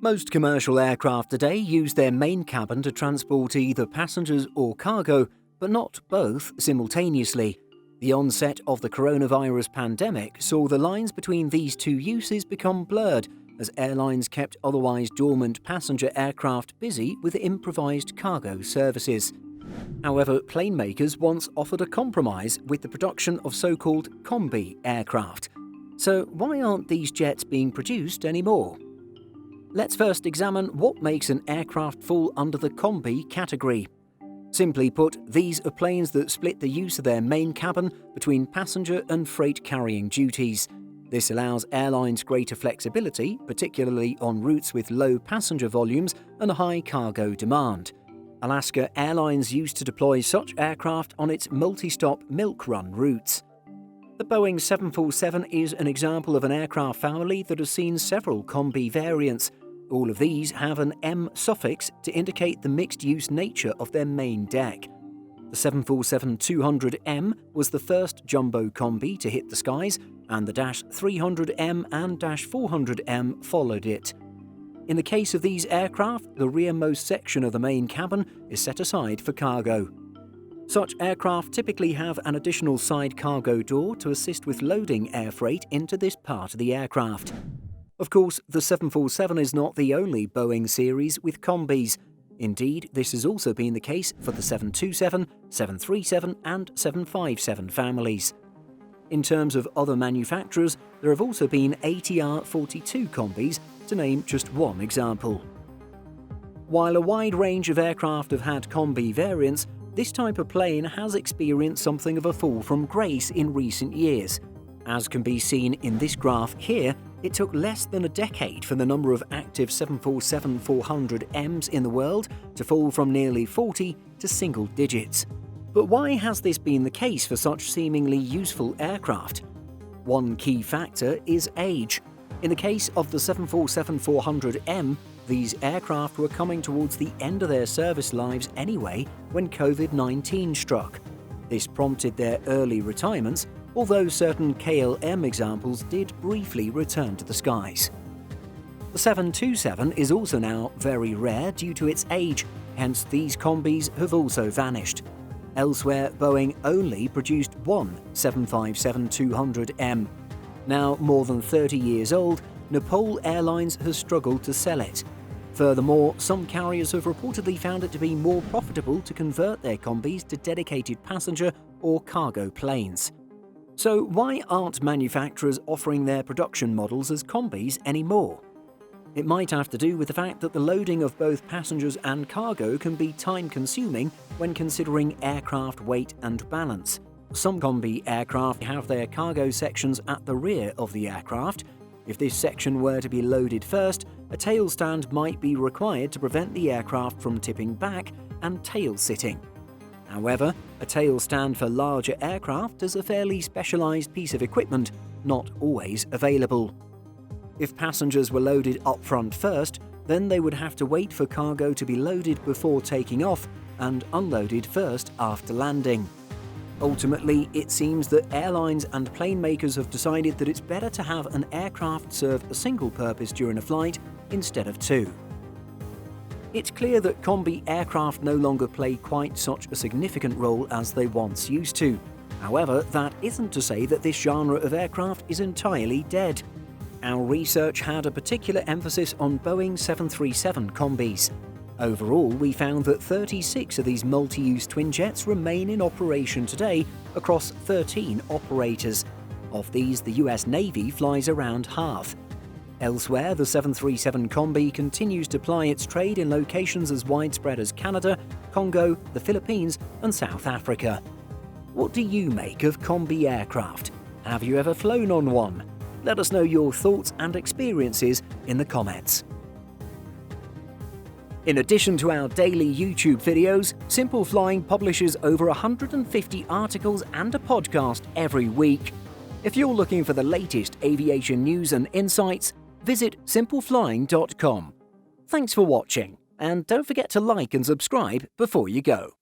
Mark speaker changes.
Speaker 1: Most commercial aircraft today use their main cabin to transport either passengers or cargo, but not both simultaneously. The onset of the coronavirus pandemic saw the lines between these two uses become blurred as airlines kept otherwise dormant passenger aircraft busy with improvised cargo services. However, plane makers once offered a compromise with the production of so-called Combi aircraft. So why aren't these jets being produced anymore? Let's first examine what makes an aircraft fall under the Combi category. Simply put, these are planes that split the use of their main cabin between passenger and freight carrying duties. This allows airlines greater flexibility, particularly on routes with low passenger volumes and high cargo demand. Alaska Airlines used to deploy such aircraft on its multi-stop milk run routes. The Boeing 747 is an example of an aircraft family that has seen several Combi variants. All of these have an M suffix to indicate the mixed-use nature of their main deck. The 747-200M was the first jumbo Combi to hit the skies, and the -300M and -400M followed it. In the case of these aircraft, the rearmost section of the main cabin is set aside for cargo. Such aircraft typically have an additional side cargo door to assist with loading air freight into this part of the aircraft. Of course, the 747 is not the only Boeing series with Combis. Indeed, this has also been the case for the 727, 737 and 757 families. In terms of other manufacturers, there have also been ATR-42 Combis, to name just one example. While a wide range of aircraft have had Combi variants, this type of plane has experienced something of a fall from grace in recent years. As can be seen in this graph here, it took less than a decade for the number of active 747-400Ms in the world to fall from nearly 40 to single digits. But why has this been the case for such seemingly useful aircraft? One key factor is age. In the case of the 747-400M, these aircraft were coming towards the end of their service lives anyway when COVID-19 struck. This prompted their early retirements, although certain KLM examples did briefly return to the skies. The 727 is also now very rare due to its age, hence these Combis have also vanished. Elsewhere, Boeing only produced one 757-200M. Now more than 30 years old, Nepal Airlines has struggled to sell it. Furthermore, some carriers have reportedly found it to be more profitable to convert their Combis to dedicated passenger or cargo planes. So why aren't manufacturers offering their production models as Combis anymore? It might have to do with the fact that the loading of both passengers and cargo can be time-consuming when considering aircraft weight and balance. Some Combi aircraft have their cargo sections at the rear of the aircraft. If this section were to be loaded first, a tail stand might be required to prevent the aircraft from tipping back and tail sitting. However, a tail stand for larger aircraft is a fairly specialized piece of equipment, not always available. If passengers were loaded up front first, then they would have to wait for cargo to be loaded before taking off and unloaded first after landing. Ultimately, it seems that airlines and plane makers have decided that it's better to have an aircraft serve a single purpose during a flight instead of two. It's clear that Combi aircraft no longer play quite such a significant role as they once used to. However, that isn't to say that this genre of aircraft is entirely dead. Our research had a particular emphasis on Boeing 737 Combis. Overall, we found that 36 of these multi-use twin jets remain in operation today across 13 operators. Of these, the US Navy flies around half. Elsewhere, the 737 Combi continues to ply its trade in locations as widespread as Canada, Congo, the Philippines, and South Africa. What do you make of Combi aircraft? Have you ever flown on one? Let us know your thoughts and experiences in the comments. In addition to our daily YouTube videos, Simple Flying publishes over 150 articles and a podcast every week. If you're looking for the latest aviation news and insights, visit simpleflying.com. Thanks for watching, and don't forget to like and subscribe before you go.